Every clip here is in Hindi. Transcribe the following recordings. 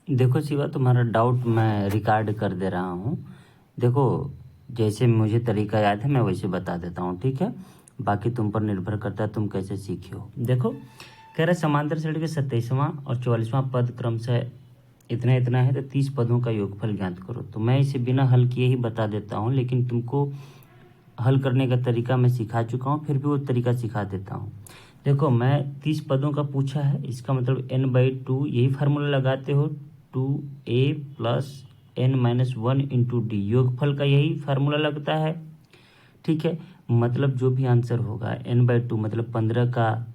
देखो शिवा, तुम्हारा डाउट मैं रिकॉर्ड कर दे रहा हूँ। देखो, जैसे मुझे तरीका याद है मैं वैसे बता देता हूँ, ठीक है। बाकी तुम पर निर्भर करता है तुम कैसे सीखे हो। देखो, कह रहा है समांतर श्रेणी के 27वां और 44वां पद क्रमशः इतना इतना है, तो 30 पदों का योगफल ज्ञात करो। तो मैं इसे बिना हल किए ही बता देता हूँ, लेकिन तुमको हल करने का तरीका मैं सिखा चुका हूँ, फिर भी वो तरीका सिखा देता हूँ। देखो, मैं 30 पदों का पूछा है, इसका मतलब n/2 यही फार्मूला लगाते हो, 2a plus n-1 into D, योगफल का यही फार्मूला लगता है, ठीक है। मतलब जो भी आंसर होगा n/2 मतलब 15 का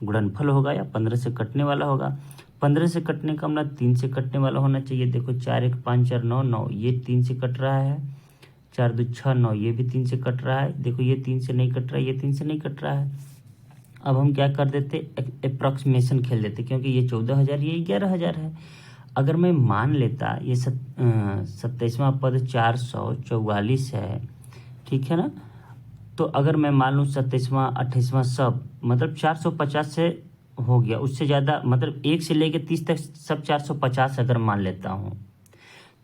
गुणनफल होगा या 15 से कटने वाला होगा। 15 से कटने का मतलब 3 से कटने वाला होना चाहिए। देखो 4 1 5 4 9 9, ये 3 से कट रहा है। 4 2 6 9, ये भी 3 से कट रहा है। देखो ये 3 से नहीं कट रहा है, ये 3 से नहीं कट रहा है। अब हम क्या कर देते, अप्रॉक्सीमेशन खेल देते, क्योंकि ये 14,000 ये 11,000 है। अगर मैं मान लेता ये 27वां पद 444 है, ठीक है ना। तो अगर मैं मान लूँ 27वां 28वां सब मतलब 450 से हो गया, उससे ज़्यादा मतलब 1 से लेकर 30 तक सब 450 अगर मान लेता हूँ,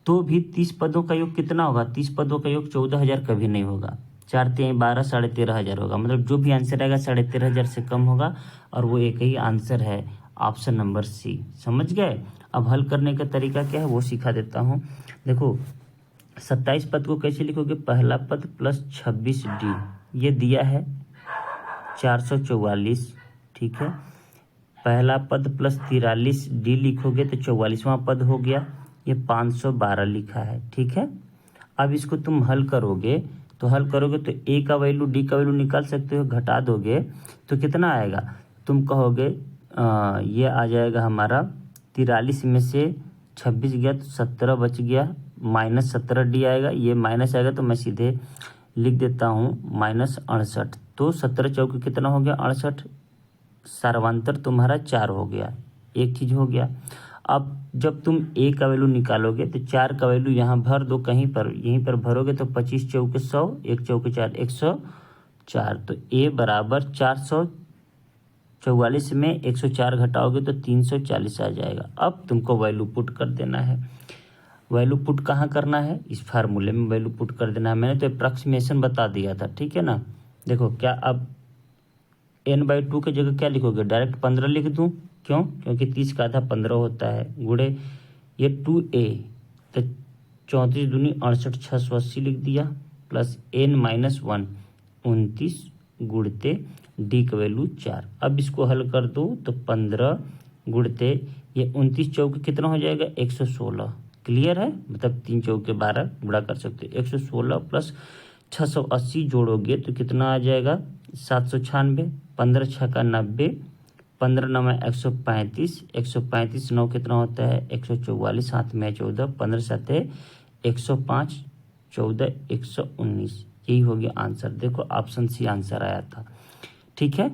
तो भी 30 पदों का योग कितना होगा? 30 पदों का योग 14,000 कभी नहीं होगा। 4 3 12, 13,500 होगा। मतलब जो भी आंसर आएगा 13,500 से कम होगा, और वो एक ही आंसर है, ऑप्शन नंबर सी। समझ गए? अब हल करने का तरीका क्या है वो सिखा देता हूँ। देखो 27 पद को कैसे लिखोगे? पहला पद प्लस 26d, ये दिया है 444, ठीक है। पहला पद प्लस 43d लिखोगे तो 44वां पद हो गया, ये 512 लिखा है, ठीक है। अब इसको तुम हल करोगे तो ए का वैल्यू डी का वैल्यू निकाल सकते हो, घटा दोगे तो कितना आएगा? तुम कहोगे ये आ जाएगा हमारा 43 में से 26 गया तो 17 बच गया, -17d आएगा। ये माइनस आएगा तो मैं सीधे लिख देता हूँ -68। तो 17 चौके कितना हो गया? 68। सर्वांतर तुम्हारा 4 हो गया, एक चीज हो गया। अब जब तुम ए का वैल्यू निकालोगे तो 4 का वैल्यू यहाँ भर दो, कहीं पर यहीं पर भरोगे तो 25 चौके 100, 1 चौके 4 104। तो ए बराबर 444 में 104 घटाओगे तो 340 आ जाएगा। अब तुमको वैल्यू पुट कर देना है। वैल्यू पुट कहाँ करना है? इस फार्मूले में वैल्यू पुट कर देना है। मैंने तो अप्रॉक्सीमेशन बता दिया था, ठीक है ना। देखो क्या, अब n/2 की जगह क्या लिखोगे? डायरेक्ट 15 लिख दूं? क्यों? क्योंकि 30 का आधा 15 होता है, गुणे ये 2a, तो 34 दूनी 68, 680 लिख दिया, प्लस n-1 29 गुणते डी का वैल्यू 4। अब इसको हल कर दो तो 15 गुणते ये 29 चौके कितना हो जाएगा? 116। क्लियर है? मतलब 3 चौके 12 गुणा कर सकते हो। 116 प्लस 680 जोड़ोगे तो कितना आ जाएगा? 796। 15 6 का 90, 15 9 में 135, 135 9 कितना होता है? 144, हाथ में 14, 15 7 105, 14 119, यही हो गया आंसर। देखो ऑप्शन सी आंसर आया था, ठीक है।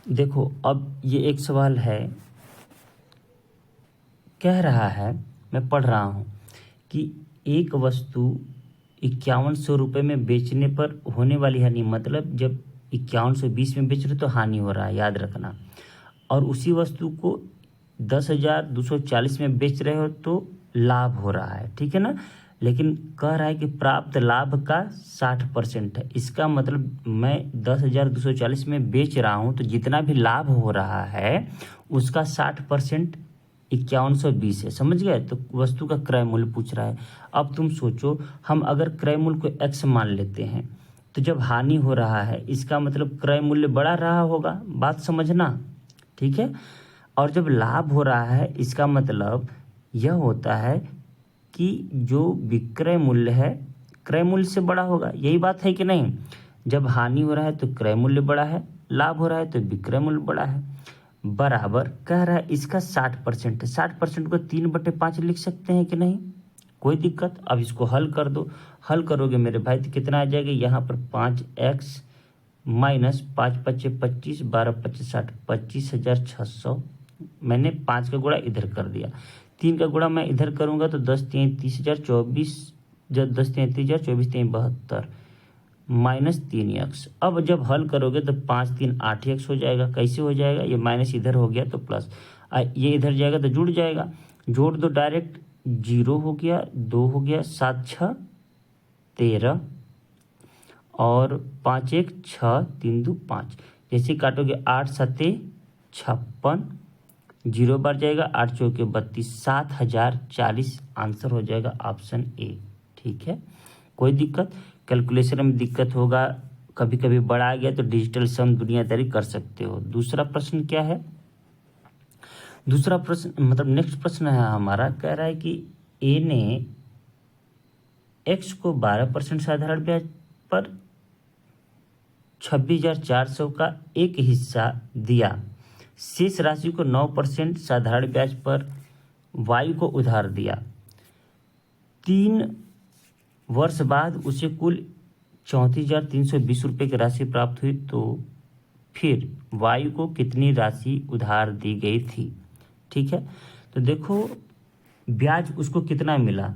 देखो अब ये एक सवाल है, कह रहा है, मैं पढ़ रहा हूँ कि एक वस्तु 5100 रुपये में बेचने पर होने वाली हानि, मतलब जब 5120 में बेच रहे तो हानि हो रहा है, याद रखना। और उसी वस्तु को 10,240 में बेच रहे हो तो लाभ हो रहा है, ठीक है ना। लेकिन कह रहा है कि प्राप्त लाभ का 60% है। इसका मतलब मैं 10,240 में बेच रहा हूँ तो जितना भी लाभ हो रहा है उसका 60% 5120 है। समझ गए? तो वस्तु का क्रय मूल्य पूछ रहा है। अब तुम सोचो, हम अगर क्रय मूल्य को x मान लेते हैं तो जब हानि हो रहा है इसका मतलब क्रय मूल्य बढ़ा रहा होगा, बात समझना, ठीक है। और जब लाभ हो रहा है इसका मतलब यह होता है कि जो विक्रय मूल्य है क्रय मूल्य से बड़ा होगा, यही बात है कि नहीं। जब हानि हो रहा है तो क्रय मूल्य बड़ा है, लाभ हो रहा है तो विक्रय मूल्य बड़ा है। बराबर कह रहा है इसका 60% है। 60% को 3/5 लिख सकते हैं कि नहीं? कोई दिक्कत। अब इसको हल कर दो। हल करोगे मेरे भाई तो कितना आ जाएगा? यहाँ पर 5x माइनस 5 5 25, 12 25 60, 25,600। मैंने 5 का गुणा इधर कर दिया, 3 का गुणा मैं इधर करूँगा तो 10 3 30,000, 24 जब 10 3 30,000, 24 3 72, -3x। अब जब हल करोगे तो 5 3 8x हो जाएगा। कैसे हो जाएगा? ये माइनस इधर हो गया तो प्लस, ये इधर जाएगा तो जुड़ जाएगा, जोड़ दो डायरेक्ट, 0 हो गया, 2 हो गया, 7 6 13 और 5 1 6 3 2 5। जैसे काटोगे 8 7 56, 0 बार जाएगा, 8 चौके 32, 7040 आंसर हो जाएगा ऑप्शन ए। ठीक है, कोई दिक्कत? कैलकुलेशन में दिक्कत होगा, कभी कभी बढ़ा गया तो डिजिटल सम दुनियादारी कर सकते हो। दूसरा प्रश्न क्या है? दूसरा प्रश्न मतलब नेक्स्ट प्रश्न है हमारा, कह रहा है कि ए ने एक्स को 12% साधारण ब्याज पर 26,400 का एक हिस्सा दिया, शेष राशि को 9% साधारण ब्याज पर वाई को उधार दिया। 3 वर्ष बाद उसे कुल 34,320 रुपये की राशि प्राप्त हुई, तो फिर वाई को कितनी राशि उधार दी गई थी? ठीक है, तो देखो ब्याज उसको कितना मिला,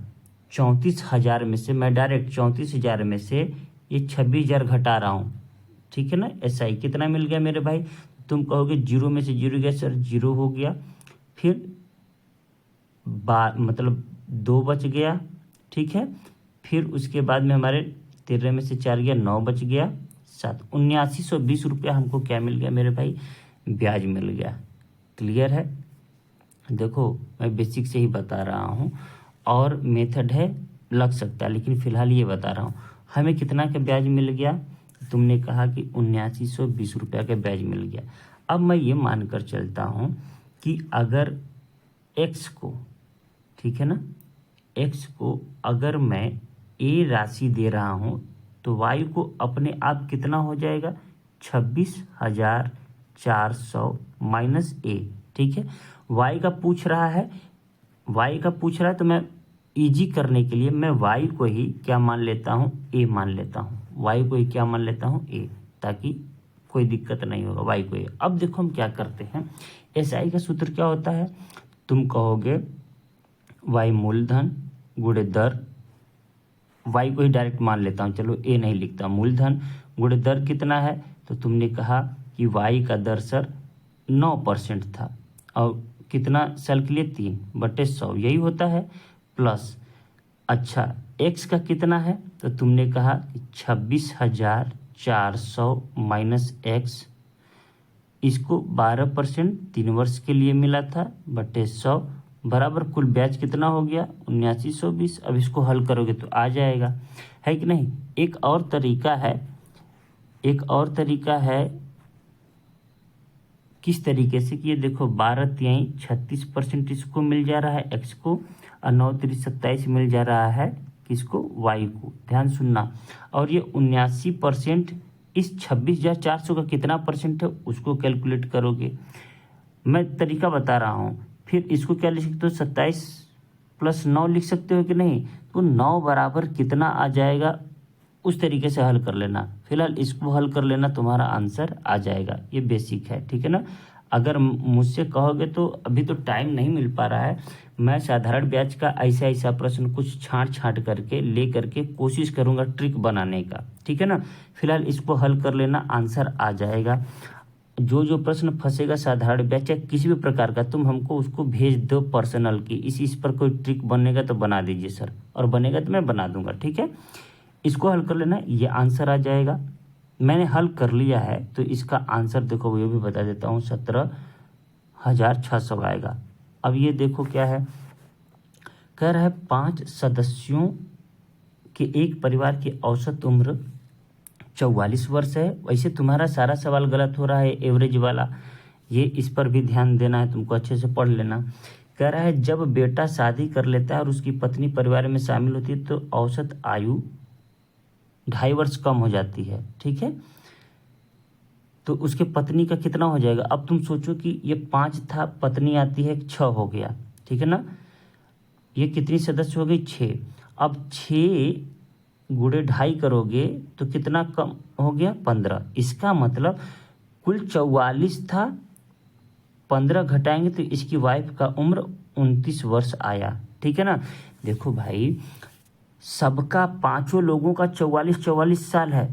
34,000 में से मैं डायरेक्ट 34,000 में से ये 26,000 घटा रहा हूँ। ठीक है ना, ऐसा ही कितना मिल गया मेरे भाई? तुम कहोगे 0 में से 0 गया सर, 0 हो गया, फिर मतलब 2 बच गया। ठीक है, फिर उसके बाद में हमारे 13 में से 4 गया, 9 बच गया, 7, 7920 रुपया हमको क्या मिल गया मेरे भाई? ब्याज मिल गया। क्लियर है? देखो मैं बेसिक से ही बता रहा हूँ, और मेथड है लग सकता है, लेकिन फिलहाल ये बता रहा हूँ। हमें कितना का ब्याज मिल गया? तुमने कहा कि 7920 रुपया का ब्याज मिल गया। अब मैं ये मानकर चलता हूँ कि अगर एक्स को, ठीक है ना, एक्स को अगर मैं ए राशि दे रहा हूँ तो वाई को अपने आप कितना हो जाएगा? 26,400 माइनस ए। ठीक है, वाई का पूछ रहा है, वाई का पूछ रहा है, तो मैं इजी करने के लिए मैं वाई को ही क्या मान लेता हूँ? ए मान लेता हूँ। वाई को ही क्या मान लेता हूँ? ए, ताकि कोई दिक्कत नहीं होगा, वाई को ए। अब देखो हम क्या करते हैं, एसआई का सूत्र क्या होता है? तुम कहोगे वाई मूलधन गुणे दर, वाई को ही डायरेक्ट मान लेता हूँ, चलो ए नहीं लिखता, मूलधन गुणे दर कितना है? तो तुमने कहा कि वाई का दर सर 9% था, और कितना साल के लिए? 3/100, यही होता है, प्लस अच्छा एक्स का कितना है? तो तुमने कहा कि 26,400 माइनस एक्स, इसको 12% 3 वर्ष के लिए मिला था, बटे 100 बराबर कुल ब्याज कितना हो गया? 7920। अब इसको हल करोगे तो आ जाएगा, है कि नहीं? एक और तरीका है, एक और तरीका है, किस तरीके से कि ये देखो 12 36 परसेंट इसको मिल जा रहा है एक्स को, और 9 3 27 मिल जा रहा है किसको? वाई को। ध्यान सुनना, और ये 79% इस 26,400 का कितना परसेंट है उसको कैलकुलेट करोगे। मैं तरीका बता रहा हूँ, फिर इसको क्या लिख सकते हो? 27 + 9 लिख सकते हो कि नहीं? तो 9 बराबर कितना आ जाएगा, उस तरीके से हल कर लेना। फिलहाल इसको हल कर लेना, तुम्हारा आंसर आ जाएगा। ये बेसिक है, ठीक है ना। अगर मुझसे कहोगे तो अभी तो टाइम नहीं मिल पा रहा है, मैं साधारण ब्याज का ऐसा ऐसा प्रश्न कुछ छांट करके ले करके कोशिश करूंगा ट्रिक बनाने का, ठीक है ना। फिलहाल इसको हल कर लेना, आंसर आ जाएगा। जो जो प्रश्न फंसेगा साधारण ब्याज या किसी भी प्रकार का, तुम हमको उसको भेज दो पर्सनल की, इस पर कोई ट्रिक बनेगा तो बना दीजिए सर, और बनेगा तो मैं बना दूंगा, ठीक है। इसको हल कर लेना, ये आंसर आ जाएगा। मैंने हल कर लिया है तो इसका आंसर देखो, ये भी बता देता हूँ, 17,600 आएगा। अब ये देखो क्या है, कह रहा है 5 सदस्यों के एक परिवार की औसत उम्र 44 वर्ष है। वैसे तुम्हारा सारा सवाल गलत हो रहा है, एवरेज वाला, ये इस पर भी ध्यान देना है, तुमको अच्छे से पढ़ लेना। कह रहा है जब बेटा शादी कर लेता है और उसकी पत्नी परिवार में शामिल होती है तो औसत आयु 2.5 वर्ष कम हो जाती है, ठीक है। तो उसके पत्नी का कितना हो जाएगा? अब तुम सोचो कि ये 5 था, पत्नी आती है 6 हो गया, ठीक है ना। ये कितनी सदस्य हो गई? 6। अब 6 गुणे 2.5 करोगे तो कितना कम हो गया? 15। इसका मतलब कुल 44 था, 15 घटाएंगे तो इसकी वाइफ का उम्र 29 वर्ष आया, ठीक है ना। देखो भाई, सबका पांचों लोगों का 44-44 साल है,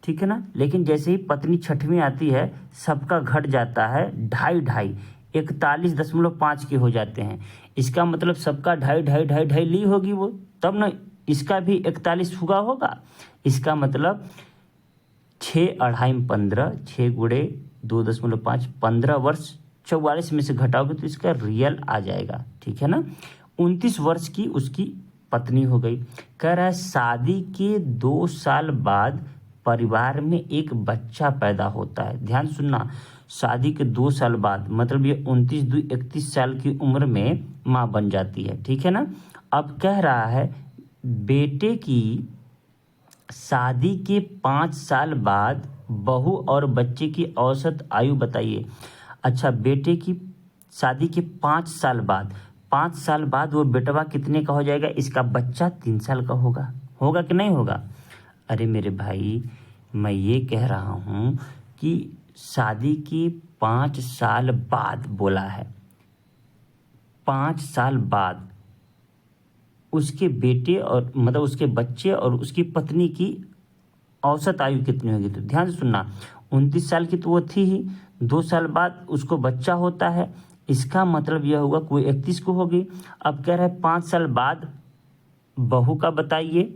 ठीक है ना। लेकिन जैसे ही पत्नी छठवीं आती है सबका घट जाता है 2.5 41.5 के हो जाते हैं। इसका मतलब सबका 2.5 ली होगी वो, तब ना इसका भी 41 हुआ होगा। इसका मतलब 6 अढ़ाई 15, 6 गुणे 2.5 15 वर्ष 44 में से घटाओगे तो इसका रियल आ जाएगा, ठीक है ना। 29 वर्ष की उसकी पत्नी हो गई। कह रहा है शादी के 2 साल बाद परिवार में एक बच्चा पैदा होता है। ध्यान सुनना, शादी के 2 साल बाद मतलब ये 29 2 31 साल की उम्र में माँ बन जाती है, ठीक है ना। अब कह रहा है बेटे की शादी के 5 साल बाद बहू और बच्चे की औसत आयु बताइए। अच्छा, बेटे की शादी के 5 साल बाद, 5 साल बाद वो बेटवा कितने का हो जाएगा? इसका बच्चा 3 साल का होगा। होगा कि नहीं होगा? अरे मेरे भाई, मैं ये कह रहा हूँ कि शादी के 5 साल बाद बोला है, 5 साल बाद उसके बेटे और मतलब उसके बच्चे और उसकी पत्नी की औसत आयु कितनी होगी। तो ध्यान से सुनना, 29 साल की तो वो थी ही, 2 साल बाद उसको बच्चा होता है, इसका मतलब यह होगा कोई 31 को होगी। अब कह रहा है 5 साल बाद बहू का बताइए,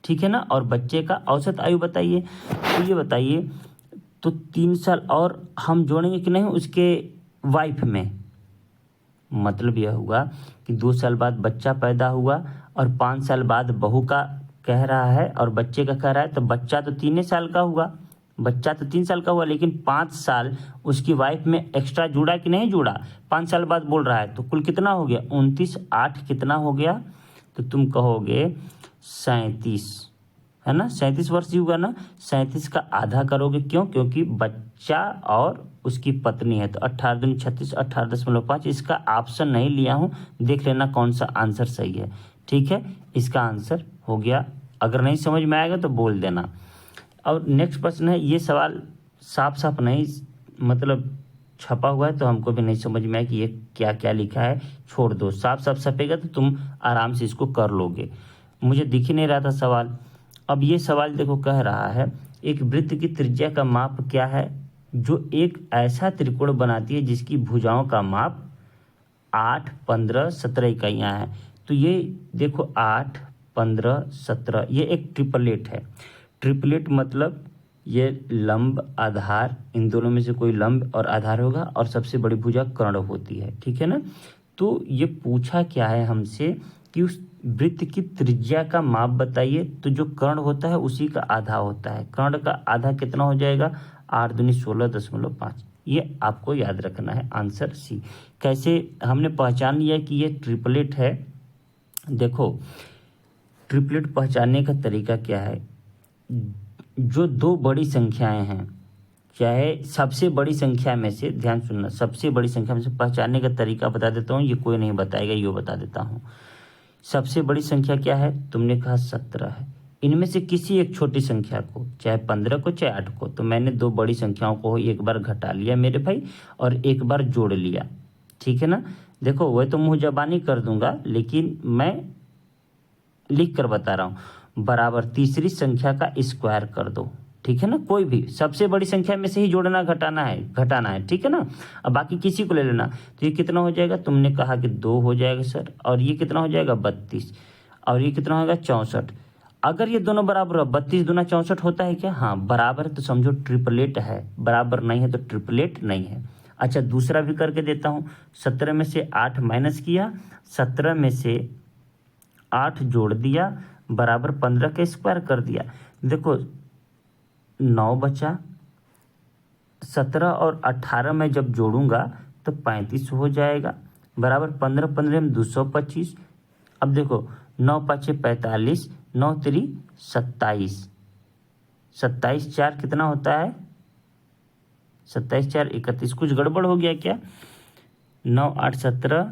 ठीक है ना, और बच्चे का औसत आयु बताइए। तो ये बताइए, तो 3 साल और हम जोड़ेंगे कि नहीं उसके वाइफ में। मतलब यह हुआ कि 2 साल बाद बच्चा पैदा हुआ और 5 साल बाद बहू का कह रहा है और बच्चे का कह रहा है, तो बच्चा तो 3 साल का हुआ, बच्चा तो 3 साल का हुआ, लेकिन 5 साल उसकी वाइफ में एक्स्ट्रा जुड़ा कि नहीं जुड़ा, 5 साल बाद बोल रहा है। तो कुल कितना हो गया? 29 8 कितना हो गया? तो तुम कहोगे 37, है ना, 37 वर्ष ही हुआ ना। 37 का आधा करोगे, क्यों? क्योंकि बच्चा और उसकी पत्नी है। तो 18 दूनी 36, 18.5। इसका ऑप्शन नहीं लिया हूँ, देख लेना कौन सा आंसर सही है, ठीक है। इसका आंसर हो गया। अगर नहीं समझ में आएगा तो बोल देना। और नेक्स्ट प्रश्न है, ये सवाल साफ साफ नहीं मतलब छपा हुआ है तो हमको भी नहीं समझ में आया कि ये क्या क्या लिखा है, छोड़ दो। साफ साफ छपेगा तो तुम आराम से इसको कर लोगे। मुझे दिख ही नहीं रहा था सवाल। अब ये सवाल देखो, कह रहा है एक वृत्त की त्रिज्या का माप क्या है जो एक ऐसा त्रिकोण बनाती है जिसकी भुजाओं का माप 8 15 17 इकाइयाँ हैं। तो ये देखो 8 15 17, ये एक ट्रिपलेट है। ट्रिपलेट मतलब ये लंब आधार, इन दोनों में से कोई लंब और आधार होगा और सबसे बड़ी भुजा कर्ण होती है, ठीक है ना। तो ये पूछा क्या है हमसे कि उस वृत्त की त्रिज्या का माप बताइए। तो जो कर्ण होता है उसी का आधा होता है। कर्ण का आधा कितना हो जाएगा? 8 दूनी 16.5। ये आपको याद रखना है, आंसर सी। कैसे हमने पहचान लिया कि ये ट्रिपलेट है? देखो, ट्रिपलेट पहचानने का तरीका क्या है, जो 2 बड़ी संख्याएं हैं, चाहे सबसे बड़ी संख्या में से, ध्यान सुनना, सबसे बड़ी संख्या में से पहचानने का तरीका बता देता हूँ, ये कोई नहीं बताएगा, ये बता देता हूँ। सबसे बड़ी संख्या क्या है? तुमने कहा 17 है। इनमें से किसी एक छोटी संख्या को, चाहे 15 को चाहे 8 को, तो मैंने 2 बड़ी संख्याओं को एक बार घटा लिया मेरे भाई और एक बार जोड़ लिया, ठीक है ना। देखो, वह तो मुँह जबानी कर दूंगा, लेकिन मैं लिख कर बता रहा हूँ। बराबर तीसरी संख्या का स्क्वायर कर दो, ठीक है ना। कोई भी सबसे बड़ी संख्या में से ही जोड़ना घटाना है, ठीक है ना। अब बाकी किसी को ले लेना। तो ये कितना हो जाएगा? तुमने कहा कि 2 हो जाएगा सर, और ये कितना हो जाएगा? 32, और ये कितना होगा? 64। अगर ये दोनों बराबर हो, 32 दूना 64 होता है क्या? हाँ, बराबर है तो समझो ट्रिपलेट है, बराबर नहीं है तो ट्रिपलेट नहीं है। अच्छा, दूसरा भी करके देता हूँ। 17 में से 8 माइनस किया, 17 में से 8 जोड़ दिया, बराबर 15 का स्क्वायर कर दिया। देखो 9 बचा, 17 और 18 में जब जोड़ूंगा तो 35 हो जाएगा, बराबर 15 15 में 225। अब देखो 9 5 45, 9 3 27, 27 4 कितना होता है? 27 4 31। कुछ गड़बड़ हो गया क्या? 9 8 17,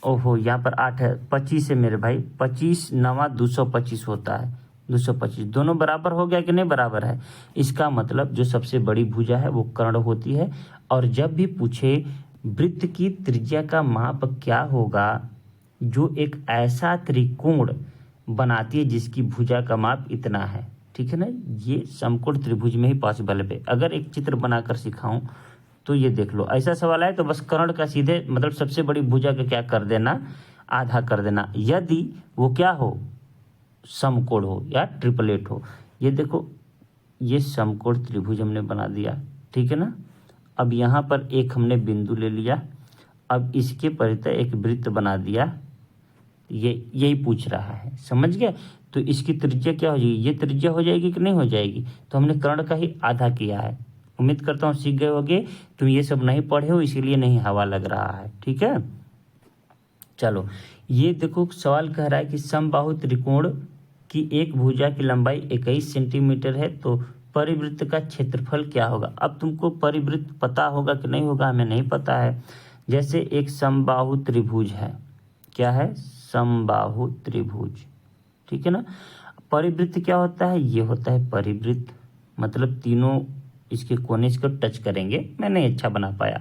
ओहो यहाँ पर 8 है, 25 है मेरे भाई, 25 9 225 होता है, 225। दोनों बराबर हो गया कि नहीं? बराबर है। इसका मतलब जो सबसे बड़ी भुजा है वो कर्ण होती है। और जब भी पूछे वृत्त की त्रिज्या का माप क्या होगा जो एक ऐसा त्रिकोण बनाती है जिसकी भुजा का माप इतना है, ठीक है ना। ये समकोण त्रिभुज में ही पॉसिबल है। अगर एक चित्र बनाकर सिखाऊं तो ये देख लो, ऐसा सवाल आए तो बस कर्ण का सीधे मतलब सबसे बड़ी भुजा का क्या कर देना, आधा कर देना, यदि वो क्या हो, समकोण हो या ट्रिपलेट हो। ये देखो, ये समकोण त्रिभुज हमने बना दिया, ठीक है ना। अब यहाँ पर एक हमने बिंदु ले लिया, अब इसके परितः एक वृत्त बना दिया, ये यही पूछ रहा है, समझ गया। तो इसकी त्रिज्या क्या हो जाएगी, ये त्रिज्या हो जाएगी कि नहीं हो जाएगी, तो हमने कर्ण का ही आधा किया है। उम्मीद करता हूँ सीख गए होगे। तुम ये सब नहीं पढ़े हो इसीलिए नहीं हवा लग रहा है, ठीक है। चलो, ये देखो सवाल कह रहा है कि समबाहु त्रिकोण की एक भुजा की लंबाई 21 सेंटीमीटर है, तो परिवृत्त का क्षेत्रफल क्या होगा। अब तुमको परिवृत्त पता होगा कि नहीं होगा, हमें नहीं पता है। जैसे एक समबाहु त्रिभुज है, क्या है, समबाहु त्रिभुज, ठीक है ना। परिवृत्त क्या होता है, ये होता है परिवृत्त, मतलब तीनों इसके कोने इसको टच करेंगे। मैं नहीं अच्छा बना पाया।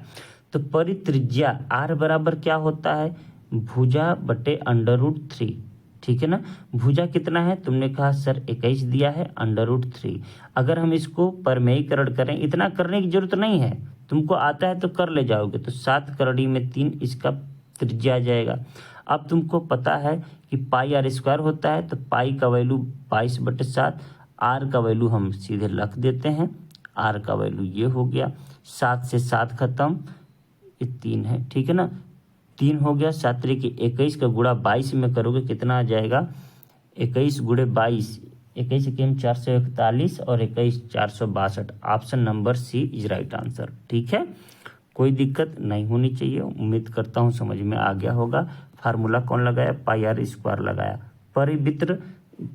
तो परित्रिज्या आर बराबर क्या होता है, भुजा बटे √3, ठीक है ना। भुजा कितना है, तुमने कहा सर 21 दिया है, √3। अगर हम इसको परमेयीकरण करें, इतना करने की जरूरत नहीं है, तुमको आता है तो कर ले जाओगे, तो 7 करड़ी में 3 इसका त्रिज्या आ जाएगा। अब तुमको पता है कि पाई आर स्क्वायर होता है, तो पाई का वैल्यू 22/7, आर का वैल्यू हम सीधे रख देते हैं, आर का वैल्यू ये हो गया, 7 से 7 खत्म, ये 3 है, ठीक है ना। 3 हो गया, 7 3 21 का गुणा 22 में करोगे कितना आ जाएगा, 21 गुणे 22, 21 1 441 और 21 462। Option number C is right answer, ठीक है। कोई दिक्कत नहीं होनी चाहिए। उम्मीद करता हूँ समझ में आ गया होगा। फार्मूला कौन लगाया, पाई आर स्क्वायर लगाया।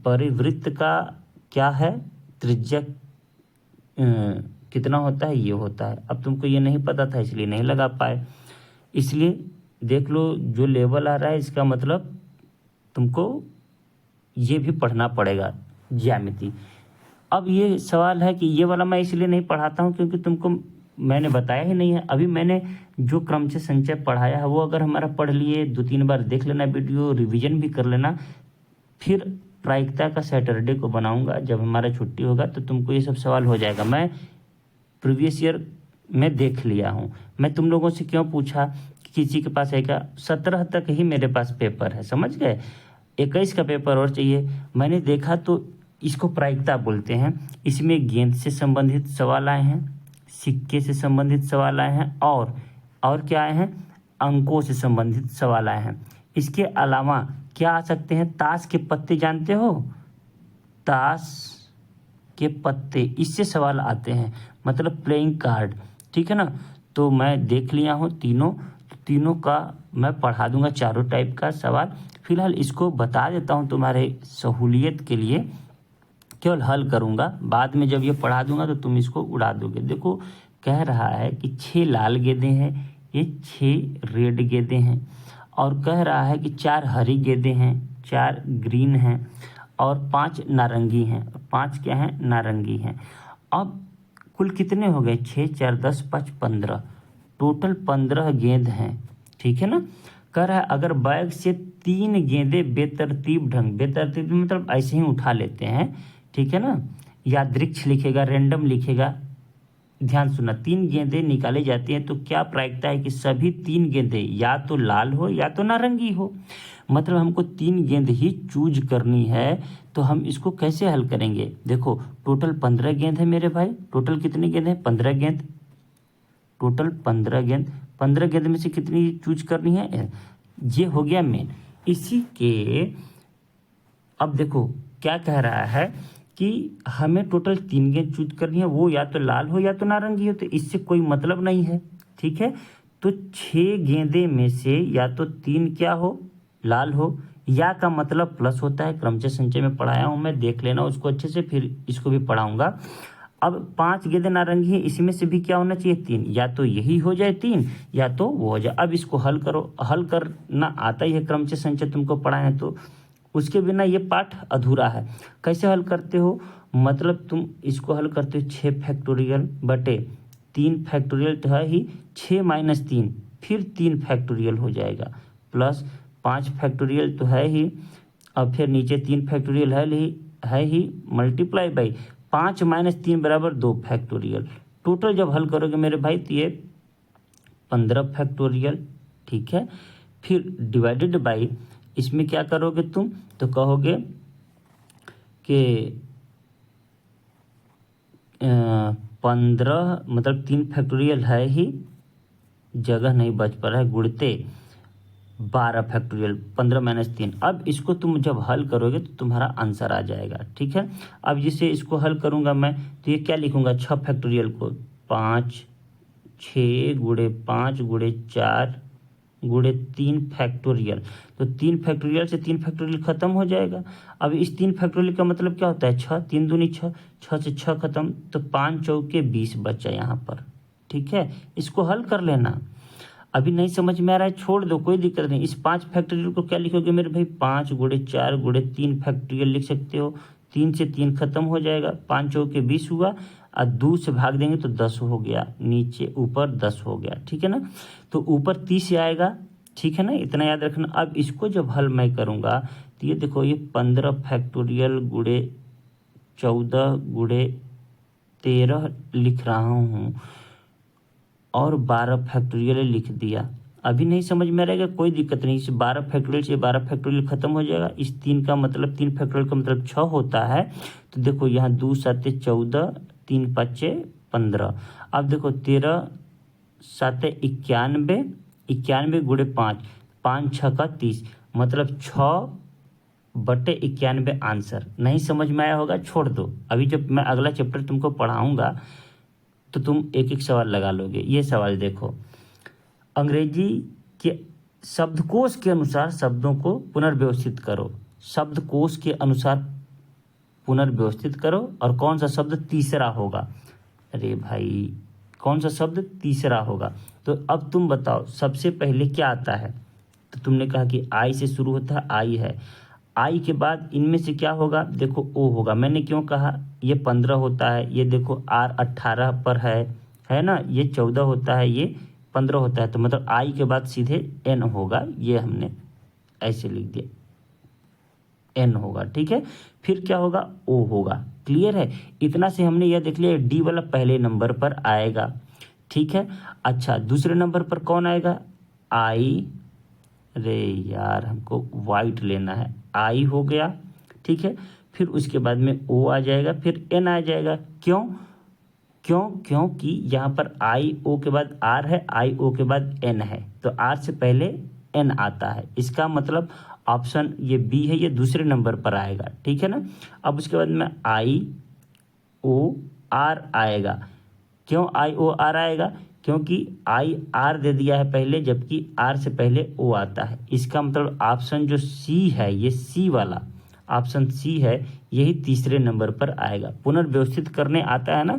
परिवृत्त का क्या है, त्रिज्या कितना होता है, ये होता है। अब तुमको ये नहीं पता था इसलिए नहीं लगा पाए, इसलिए देख लो जो लेवल आ रहा है इसका मतलब तुमको ये भी पढ़ना पड़ेगा, ज्यामिति। अब ये सवाल है कि ये वाला मैं इसलिए नहीं पढ़ाता हूँ क्योंकि तुमको मैंने बताया ही नहीं है। अभी मैंने जो क्रम से संचय पढ़ाया है वो अगर हमारा पढ़ लिए, 2-3 बार देख लेना वीडियो, रिवीजन भी कर लेना, फिर प्रायिकता का सैटरडे को बनाऊंगा जब हमारा छुट्टी होगा, तो तुमको ये सब सवाल हो जाएगा। मैं प्रीवियस ईयर में देख लिया हूँ। मैं तुम लोगों से क्यों पूछा कि किसी के पास है क्या, 17 तक ही मेरे पास पेपर है, समझ गए। 21 का पेपर और चाहिए। मैंने देखा तो इसको प्रायिकता बोलते हैं। इसमें गेंद से संबंधित सवाल आए हैं, सिक्के से संबंधित सवाल आए हैं, और क्या आए हैं, अंकों से संबंधित सवाल आए हैं। इसके अलावा क्या आ सकते हैं, ताश के पत्ते जानते हो, ताश के पत्ते, इससे सवाल आते हैं, मतलब प्लेइंग कार्ड, ठीक है ना। तो मैं देख लिया हूँ तीनों का मैं पढ़ा दूंगा, चारों टाइप का सवाल। फिलहाल इसको बता देता हूँ तुम्हारे सहूलियत के लिए, केवल हल करूंगा, बाद में जब ये पढ़ा दूंगा तो तुम इसको उड़ा दोगे। देखो कह रहा है कि 6 लाल गेंदें हैं, ये 6 रेड गेंदें हैं, और कह रहा है कि 4 हरी गेंदें हैं, 4 ग्रीन हैं, और 5 नारंगी हैं। 5 क्या हैं, नारंगी हैं। अब कुल कितने हो गए, 6 4 10 5 15, टोटल 15 गेंद हैं, ठीक है ना। कह रहा है अगर बैग से 3 गेंदें बेतरतीब मतलब ऐसे ही उठा लेते हैं, ठीक है ना, यादृक्ष लिखेगा, रैंडम लिखेगा, ध्यान सुनना, 3 गेंदें निकाली जाती हैं तो क्या प्रायिकता है कि सभी 3 गेंदें या तो लाल हो या तो नारंगी हो। मतलब हमको 3 गेंद ही चूज करनी है, तो हम इसको कैसे हल करेंगे। देखो टोटल 15 गेंद है मेरे भाई, टोटल कितनी गेंद है, 15 गेंद, टोटल 15 गेंद, 15 गेंद में से कितनी चूज करनी है, ये हो गया मेन। इसी के अब देखो क्या कह रहा है कि हमें टोटल 3 गेंद चूज करनी है, वो या तो लाल हो या तो नारंगी हो, तो इससे कोई मतलब नहीं है, ठीक है। तो 6 गेंदे में से या तो 3 क्या हो, लाल हो, या का मतलब प्लस होता है, क्रमचय संचय में पढ़ाया हूं मैं, देख लेना उसको अच्छे से, फिर इसको भी पढ़ाऊंगा। अब 5 गेंदें नारंगी है, इसमें से भी क्या होना चाहिए, 3, या तो यही हो जाए 3 या तो वो हो जाए। अब इसको हल करो, हल करना आता ही है, क्रमचय संचय तुमको पढ़ा है, तो उसके बिना ये पाठ अधूरा है। कैसे हल करते हो, मतलब तुम इसको हल करते हो 6 फैक्टोरियल बटे 3 फैक्टोरियल तो है ही, 6 - 3 फिर 3 फैक्टोरियल हो जाएगा, प्लस 5 फैक्टोरियल तो है ही, अब फिर नीचे 3 फैक्टोरियल है ही मल्टीप्लाई बाई 5 माइनस 3 बराबर 2 फैक्टोरियल। टोटल जब हल करोगे मेरे भाई तो ये 15 फैक्टोरियल, ठीक है। फिर डिवाइडेड बाई इसमें क्या करोगे तुम, तो कहोगे कि 15 मतलब 3 फैक्टोरियल है ही, जगह नहीं बच पा रहा है, गुणते 12 फैक्टोरियल, 15 माइनस 3। अब इसको तुम जब हल करोगे तो तुम्हारा आंसर आ जाएगा, ठीक है। अब जिसे इसको हल करूंगा मैं तो ये क्या लिखूंगा, 6 फैक्टोरियल को 5 6 गुणे 5 गुणे 4 गुणे 3 फैक्टोरियल, तो 3 फैक्टोरियल से 3 फैक्टोरियल खत्म हो जाएगा। अब इस 3 फैक्टोरियल का मतलब क्या होता है, 6, 3 दूनी 6, 6 से 6 खत्म, तो 5 चौके 20 बचा यहाँ पर, ठीक है। इसको हल कर लेना। अभी नहीं समझ में आ रहा है छोड़ दो, कोई दिक्कत नहीं। इस 5 फैक्टोरियल को क्या लिखोगे मेरे भाई, 5 गुणे 4 गुणे 3 फैक्टोरियल लिख सकते हो। 3 से 3 खत्म हो जाएगा, 5 चौके 20 हुआ, और 2 से भाग देंगे तो 10 हो गया, नीचे ऊपर 10 हो गया, ठीक है ना। तो ऊपर 30 आएगा, ठीक है ना, इतना याद रखना। अब इसको जब हल मैं करूँगा तो ये देखो, ये 15 फैक्टोरियल गुणे 14 गुणे 13 लिख रहा हूँ और 12 फैक्टोरियल लिख दिया। अभी नहीं समझ में रहेगा, कोई दिक्कत नहीं। इस 12 फैक्टोरियल से 12 फैक्टोरियल खत्म हो जाएगा। इस 3 का मतलब 3 फैक्टोरियल का मतलब 6 होता है। तो देखो यहाँ 2 7 14, 3 5 15। अब देखो 13 7 91, 91 गुणे 5, 5 6 का 30, मतलब 6/91 आंसर। नहीं समझ में आया होगा, छोड़ दो। अभी जब मैं अगला चैप्टर तुमको पढ़ाऊंगा तो तुम एक एक सवाल लगा लोगे। ये सवाल देखो, अंग्रेजी के शब्दकोश के अनुसार शब्दों को पुनर्व्यवस्थित करो। शब्दकोश के अनुसार पुनर्व्यवस्थित करो, और कौन सा शब्द तीसरा होगा। अरे भाई, कौन सा शब्द तीसरा होगा। तो अब तुम बताओ सबसे पहले क्या आता है। तो तुमने कहा कि आई से शुरू होता है, आई है। आई के बाद इनमें से क्या होगा, देखो ओ होगा। मैंने क्यों कहा, ये 15 होता है, ये देखो आर 18 पर है ना, ये 14 होता है, ये 15 होता है। तो मतलब आई के बाद सीधे एन होगा, ये हमने ऐसे लिख दिया, एन होगा, ठीक है। फिर क्या होगा, ओ होगा। क्लियर है, इतना से हमने यह देख लिया डी वाला पहले नंबर पर आएगा, ठीक है। अच्छा, दूसरे नंबर पर कौन आएगा, आई, रे यार हमको वाइट लेना है, आई हो गया, ठीक है। फिर उसके बाद में ओ आ जाएगा, फिर एन आ जाएगा। क्यों क्यों क्योंकि यहाँ पर आई ओ के बाद आर है, आई ओ के बाद एन है, तो आर से पहले एन आता है। इसका मतलब ऑप्शन ये बी है, ये दूसरे नंबर पर आएगा, ठीक है ना। अब उसके बाद में आई ओ आर आएगा। क्यों आई ओ आर आएगा, क्योंकि आई आर दे दिया है पहले, जबकि आर से पहले ओ आता है। इसका मतलब ऑप्शन जो सी है, ये सी वाला ऑप्शन सी है, यही तीसरे नंबर पर आएगा। पुनर्व्यवस्थित करने आता है ना,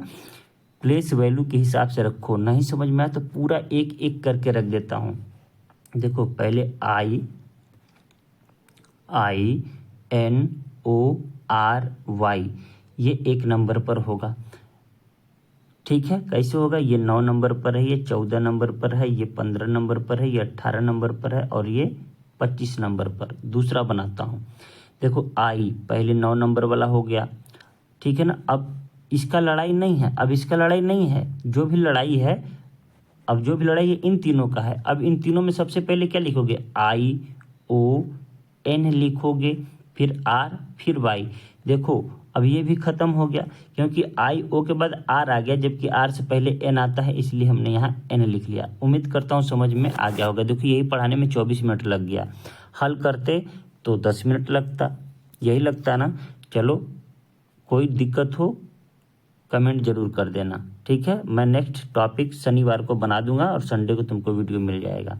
प्लेस वैल्यू के हिसाब से रखो। नहीं समझ में आया तो पूरा एक एक करके रख देता हूँ। देखो पहले I N O R Y, ये 1 नंबर पर होगा, ठीक है। कैसे होगा, ये 9 नंबर पर है, ये 14 नंबर पर है, ये 15 नंबर पर है, ये 18 नंबर पर है, और ये 25 नंबर पर। दूसरा बनाता हूँ, देखो आई पहले 9 नंबर वाला हो गया, ठीक है ना। अब इसका लड़ाई नहीं है, अब इसका लड़ाई नहीं है, जो भी लड़ाई है, अब जो भी लड़ाई है इन तीनों का है। अब इन तीनों में सबसे पहले क्या लिखोगे, आई ओ एन लिखोगे, फिर आर, फिर वाई। देखो अब ये भी खत्म हो गया, क्योंकि आई ओ के बाद आर आ गया, जबकि आर से पहले एन आता है, इसलिए हमने यहाँ एन लिख लिया। उम्मीद करता हूँ समझ में आ गया होगा। देखो यही पढ़ाने में 24 मिनट लग गया, हल करते तो 10 मिनट लगता, यही लगता ना। चलो, कोई दिक्कत हो कमेंट जरूर कर देना, ठीक है। मैं नेक्स्ट टॉपिक शनिवार को बना दूंगा, और संडे को तुमको वीडियो मिल जाएगा।